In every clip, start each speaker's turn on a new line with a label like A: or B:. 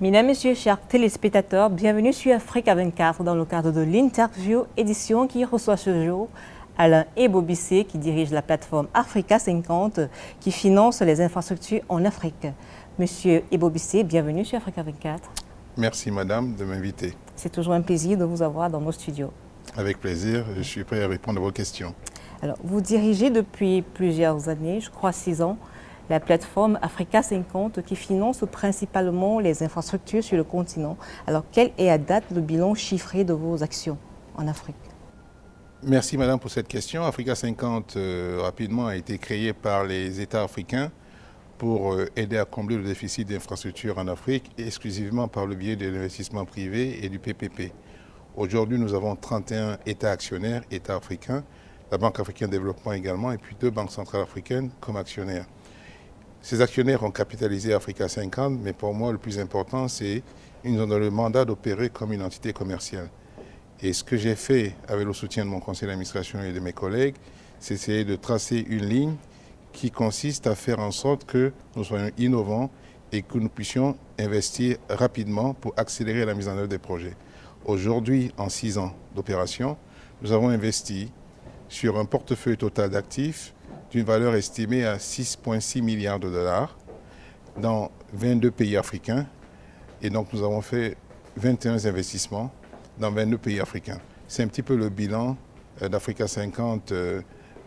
A: Mesdames, Messieurs, chers téléspectateurs, bienvenue sur Africa 24 dans le cadre de l'interview édition qui reçoit ce jour Alain Ebobisse qui dirige la plateforme Africa 50 qui finance les infrastructures en Afrique. Monsieur Ebobisse, bienvenue sur Africa 24.
B: Merci madame de m'inviter.
A: C'est toujours un plaisir de vous avoir dans nos studios.
B: Avec plaisir, je suis prêt à répondre à vos questions.
A: Alors, vous dirigez depuis plusieurs années, je crois 6 ans, la plateforme Africa 50 qui finance principalement les infrastructures sur le continent. Alors, quel est à date le bilan chiffré de vos actions en Afrique?
B: Merci madame pour cette question. Africa 50 rapidement a été créé par les États africains pour aider à combler le déficit d'infrastructures en Afrique, exclusivement par le biais de l'investissement privé et du PPP. Aujourd'hui, nous avons 31 États actionnaires, États africains, la Banque africaine de développement également, et puis 2 banques centrales africaines comme actionnaires. Ces actionnaires ont capitalisé Africa 50, mais pour moi, le plus important, c'est qu'ils ont le mandat d'opérer comme une entité commerciale. Et ce que j'ai fait avec le soutien de mon conseil d'administration et de mes collègues, c'est essayer de tracer une ligne qui consiste à faire en sorte que nous soyons innovants et que nous puissions investir rapidement pour accélérer la mise en œuvre des projets. Aujourd'hui, en 6 ans d'opération, nous avons investi sur un portefeuille total d'actifs d'une valeur estimée à 6,6 milliards de dollars dans 22 pays africains. Et donc nous avons fait 21 investissements dans 22 pays africains. C'est un petit peu le bilan d'Africa 50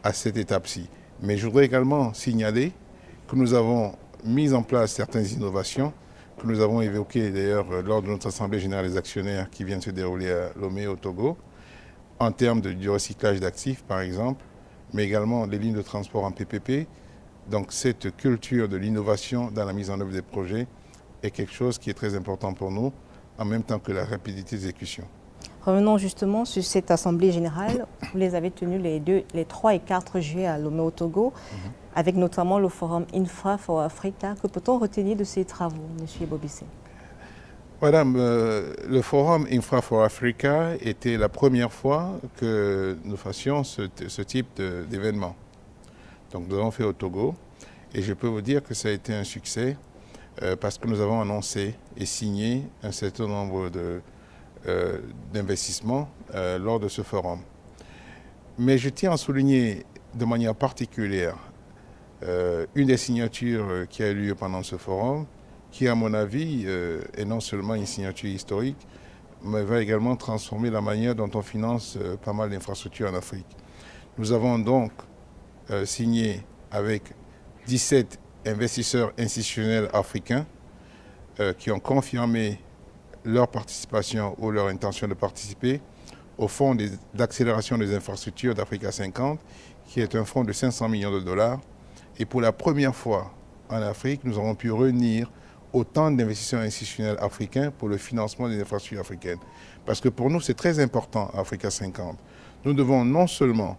B: à cette étape-ci. Mais je voudrais également signaler que nous avons mis en place certaines innovations que nous avons évoquées d'ailleurs lors de notre Assemblée générale des actionnaires qui vient de se dérouler à Lomé au Togo, en termes du recyclage d'actifs par exemple, mais également les lignes de transport en PPP. Donc cette culture de l'innovation dans la mise en œuvre des projets est quelque chose qui est très important pour nous, en même temps que la rapidité d'exécution.
A: Revenons justement sur cette Assemblée générale. Vous les avez tenues les 3 et 4 juillet à Lomé au Togo, avec notamment le forum Infra for Africa. Que peut-on retenir de ces travaux, M. Ebobisse?
B: Madame, le forum Infra for Africa était la première fois que nous fassions ce type d'événement. Donc nous avons fait au Togo et je peux vous dire que ça a été un succès parce que nous avons annoncé et signé un certain nombre d'investissements lors de ce forum. Mais je tiens à souligner de manière particulière une des signatures qui a eu lieu pendant ce forum, qui à mon avis est non seulement une signature historique, mais va également transformer la manière dont on finance pas mal d'infrastructures en Afrique. Nous avons donc signé avec 17 investisseurs institutionnels africains qui ont confirmé leur participation ou leur intention de participer au fonds d'accélération des infrastructures d'Africa 50, qui est un fonds de 500 millions de dollars. Et pour la première fois en Afrique, nous avons pu réunir autant d'investisseurs institutionnels africains pour le financement des infrastructures africaines. Parce que pour nous, c'est très important, Africa 50. Nous devons non seulement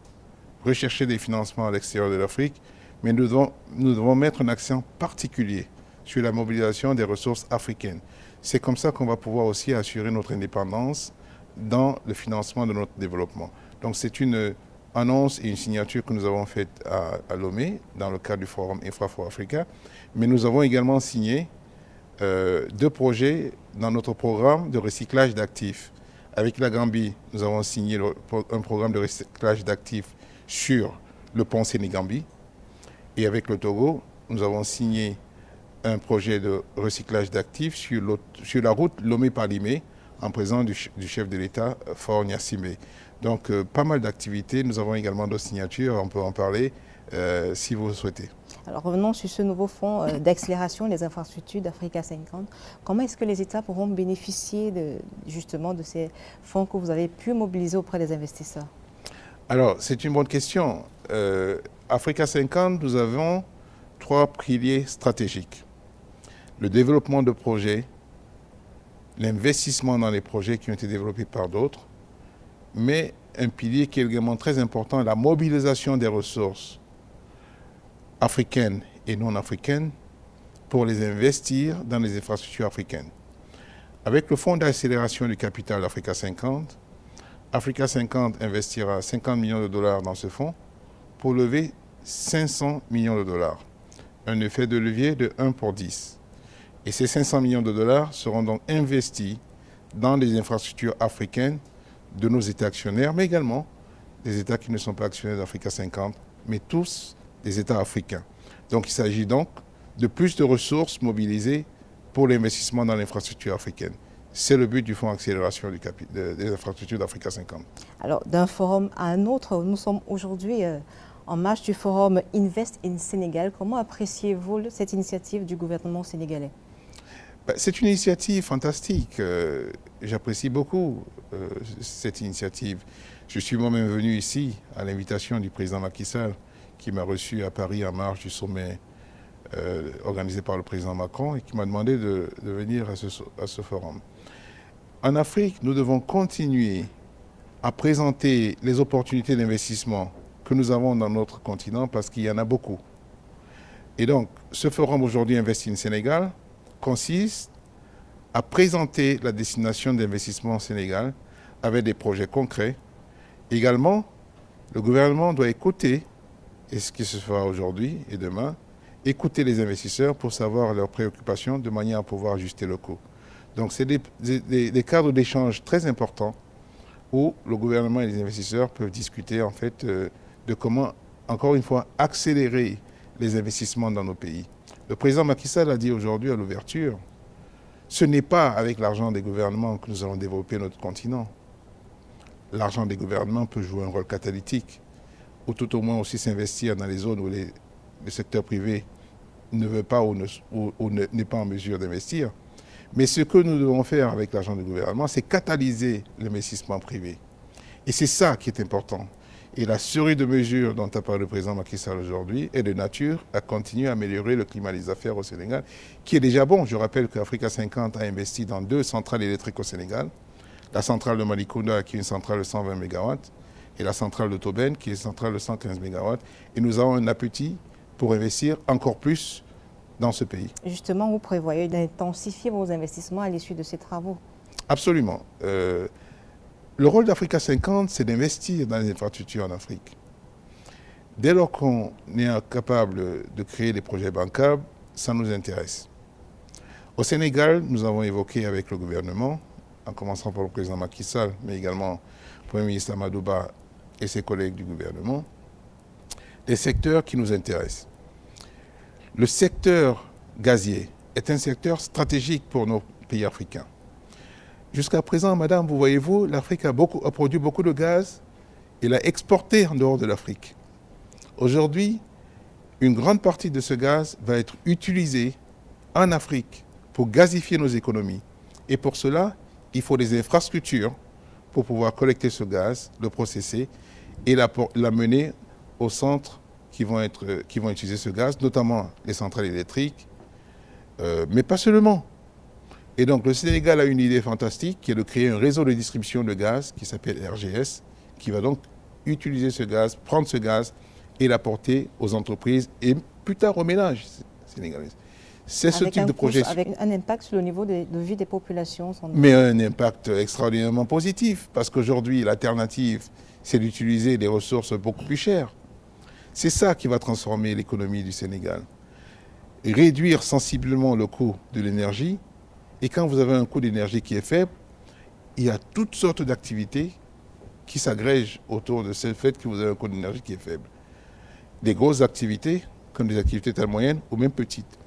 B: rechercher des financements à l'extérieur de l'Afrique, mais nous devons mettre un accent particulier sur la mobilisation des ressources africaines. C'est comme ça qu'on va pouvoir aussi assurer notre indépendance dans le financement de notre développement. Donc c'est une annonce et une signature que nous avons faite à Lomé dans le cadre du forum Infra for Africa, mais nous avons également signé 2 projets dans notre programme de recyclage d'actifs. Avec la Gambie, nous avons signé un programme de recyclage d'actifs sur le pont Sénégambie. Et avec le Togo, nous avons signé un projet de recyclage d'actifs sur la route Lomé-Palimé, en présence du chef de l'État, Faure Gnassingbé. Donc, pas mal d'activités. Nous avons également d'autres signatures, on peut en parler si vous le souhaitez.
A: Alors, revenons sur ce nouveau fonds d'accélération des infrastructures d'Africa 50. Comment est-ce que les États pourront bénéficier justement de ces fonds que vous avez pu mobiliser auprès des investisseurs?
B: Alors, c'est une bonne question. Africa 50, nous avons 3 piliers stratégiques. Le développement de projets, l'investissement dans les projets qui ont été développés par d'autres, mais un pilier qui est également très important, la mobilisation des ressources africaines et non africaines pour les investir dans les infrastructures africaines. Avec le fonds d'accélération du capital d'Africa 50, Africa 50 investira 50 millions de dollars dans ce fonds pour lever 500 millions de dollars. Un effet de levier de 1 pour 10. Et ces 500 millions de dollars seront donc investis dans les infrastructures africaines de nos États actionnaires, mais également des États qui ne sont pas actionnaires d'Africa 50, mais tous des États africains. Donc il s'agit donc de plus de ressources mobilisées pour l'investissement dans l'infrastructure africaine. C'est le but du Fonds accélération des infrastructures d'Africa 50.
A: Alors, d'un forum à un autre, nous sommes aujourd'hui en marge du forum Invest in Sénégal. Comment appréciez-vous cette initiative du gouvernement sénégalais?
B: C'est une initiative fantastique. J'apprécie beaucoup cette initiative. Je suis moi-même venu ici à l'invitation du président Macky Sall, qui m'a reçu à Paris en marge du sommet organisé par le président Macron et qui m'a demandé de venir à ce forum. En Afrique, nous devons continuer à présenter les opportunités d'investissement que nous avons dans notre continent parce qu'il y en a beaucoup. Et donc, ce forum aujourd'hui Invest in Sénégal consiste à présenter la destination d'investissement au Sénégal avec des projets concrets. Également, le gouvernement doit écouter, et ce qui se fera aujourd'hui et demain, écouter les investisseurs pour savoir leurs préoccupations de manière à pouvoir ajuster le coût. Donc c'est des cadres d'échange très importants où le gouvernement et les investisseurs peuvent discuter en fait de comment, encore une fois, accélérer les investissements dans nos pays. Le président Macky Sall a dit aujourd'hui à l'ouverture, ce n'est pas avec l'argent des gouvernements que nous allons développer notre continent. L'argent des gouvernements peut jouer un rôle catalytique, ou tout au moins aussi s'investir dans les zones où le secteur privé ne veut pas ou n'est pas en mesure d'investir. Mais ce que nous devons faire avec l'argent du gouvernement, c'est catalyser l'investissement privé. Et c'est ça qui est important. Et la série de mesures dont a parlé le président Macky Sall aujourd'hui est de nature à continuer à améliorer le climat des affaires au Sénégal, qui est déjà bon. Je rappelle qu'Africa 50 a investi dans 2 centrales électriques au Sénégal. La centrale de Malicounda, qui est une centrale de 120 MW, et la centrale de Tobène, qui est une centrale de 115 MW. Et nous avons un appétit pour investir encore plus dans ce pays.
A: Justement, vous prévoyez d'intensifier vos investissements à l'issue de ces travaux?
B: Absolument. Le rôle d'Africa 50, c'est d'investir dans les infrastructures en Afrique. Dès lors qu'on est capable de créer des projets bancables, ça nous intéresse. Au Sénégal, nous avons évoqué avec le gouvernement, en commençant par le président Macky Sall, mais également le Premier ministre Amadou Ba et ses collègues du gouvernement, des secteurs qui nous intéressent. Le secteur gazier est un secteur stratégique pour nos pays africains. Jusqu'à présent, madame, vous voyez-vous, l'Afrique a produit beaucoup de gaz et l'a exporté en dehors de l'Afrique. Aujourd'hui, une grande partie de ce gaz va être utilisée en Afrique pour gazifier nos économies. Et pour cela, il faut des infrastructures pour pouvoir collecter ce gaz, le processer et l'amener aux centres qui vont utiliser ce gaz, notamment les centrales électriques, mais pas seulement. Et donc le Sénégal a une idée fantastique qui est de créer un réseau de distribution de gaz qui s'appelle RGS, qui va donc utiliser ce gaz, prendre ce gaz et l'apporter aux entreprises et plus tard aux ménages sénégalais. C'est ce type de projet.
A: Avec un impact sur le niveau de vie des populations.
B: Mais un impact extraordinairement positif, parce qu'aujourd'hui, l'alternative, c'est d'utiliser des ressources beaucoup plus chères. C'est ça qui va transformer l'économie du Sénégal. Réduire sensiblement le coût de l'énergie. Et quand vous avez un coût d'énergie qui est faible, il y a toutes sortes d'activités qui s'agrègent autour de ce fait que vous avez un coût d'énergie qui est faible. Des grosses activités, comme des activités taille moyenne ou même petites.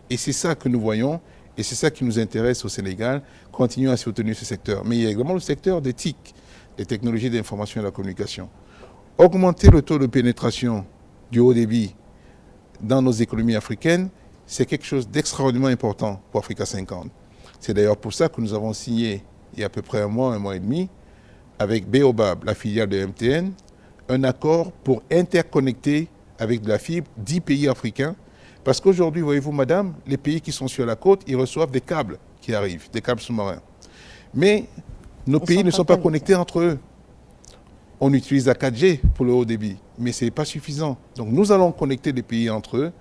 B: Et c'est ça que nous voyons, et c'est ça qui nous intéresse au Sénégal, continuer à soutenir ce secteur. Mais il y a également le secteur des TIC, des technologies d'information et de la communication. Augmenter le taux de pénétration du haut débit dans nos économies africaines, c'est quelque chose d'extraordinairement important pour Africa 50. C'est d'ailleurs pour ça que nous avons signé, il y a à peu près un mois et demi, avec Baobab, la filiale de MTN, un accord pour interconnecter avec de la fibre 10 pays africains. Parce qu'aujourd'hui, voyez-vous, madame, les pays qui sont sur la côte, ils reçoivent des câbles qui arrivent, des câbles sous-marins. Mais nos pays ne sont pas connectés entre eux. On utilise la 4G pour le haut débit, mais ce n'est pas suffisant. Donc nous allons connecter les pays entre eux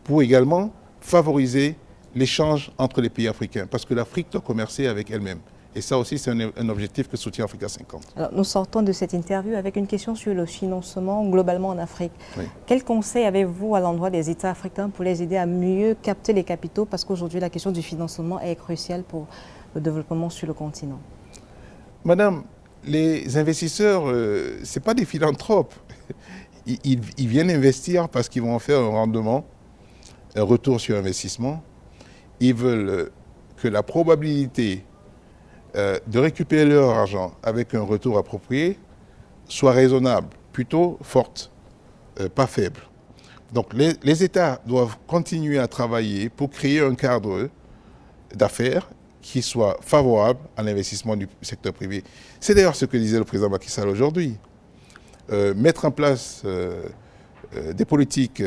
B: pour également favoriser l'échange entre les pays africains. Parce que l'Afrique doit commercer avec elle-même. Et ça aussi, c'est un objectif que soutient Africa 50.
A: Alors, nous sortons de cette interview avec une question sur le financement globalement en Afrique.
B: Oui.
A: Quel conseil avez-vous à l'endroit des États africains pour les aider à mieux capter les capitaux? Parce qu'aujourd'hui, la question du financement est cruciale pour le développement sur le continent.
B: Madame, les investisseurs, ce n'est pas des philanthropes. Ils viennent investir parce qu'ils vont en faire un rendement, un retour sur investissement. Ils veulent que la probabilité de récupérer leur argent avec un retour approprié soit raisonnable, plutôt forte, pas faible. Donc les États doivent continuer à travailler pour créer un cadre d'affaires qui soit favorable à l'investissement du secteur privé. C'est d'ailleurs ce que disait le président Macky Sall aujourd'hui. Mettre en place des politiques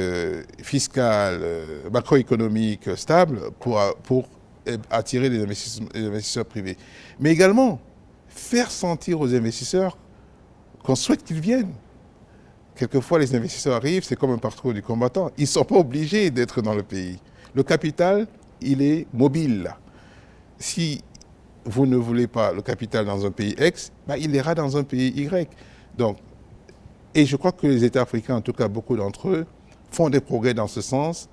B: fiscales, macroéconomiques stables pour attirer les investisseurs privés. Mais également, faire sentir aux investisseurs qu'on souhaite qu'ils viennent. Quelquefois, les investisseurs arrivent, c'est comme un parcours du combattant. Ils ne sont pas obligés d'être dans le pays. Le capital, il est mobile. Si vous ne voulez pas le capital dans un pays X, il ira dans un pays Y. Donc, et je crois que les États africains, en tout cas beaucoup d'entre eux, font des progrès dans ce sens,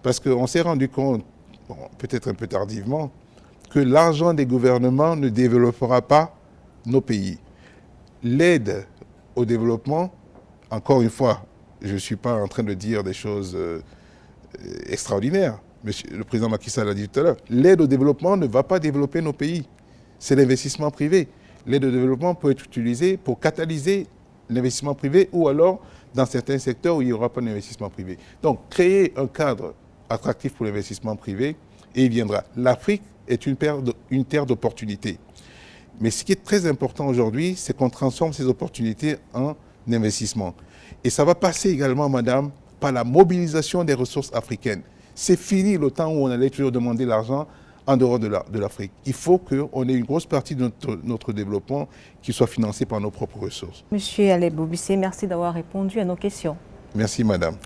B: parce qu'on s'est rendu compte, bon, peut-être un peu tardivement, que l'argent des gouvernements ne développera pas nos pays. L'aide au développement, encore une fois, je ne suis pas en train de dire des choses extraordinaires. Le président Macky Sall l'a dit tout à l'heure. L'aide au développement ne va pas développer nos pays. C'est l'investissement privé. L'aide au développement peut être utilisée pour catalyser l'investissement privé ou alors dans certains secteurs où il n'y aura pas d'investissement privé. Donc, créer un cadre attractif pour l'investissement privé et il viendra. L'Afrique est une terre d'opportunités. Mais ce qui est très important aujourd'hui, c'est qu'on transforme ces opportunités en investissement. Et ça va passer également, madame, par la mobilisation des ressources africaines. C'est fini le temps où on allait toujours demander l'argent en dehors de l'Afrique. Il faut qu'on ait une grosse partie de notre développement qui soit financée par nos propres ressources.
A: Monsieur Aleb Bobissé, merci d'avoir répondu à nos questions.
B: Merci, madame.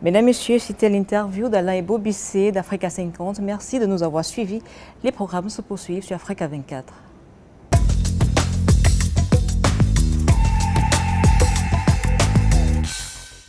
A: Mesdames, Messieurs, c'était l'interview d'Alain Bobissé d'Africa 50. Merci de nous avoir suivis. Les programmes se poursuivent sur Africa 24.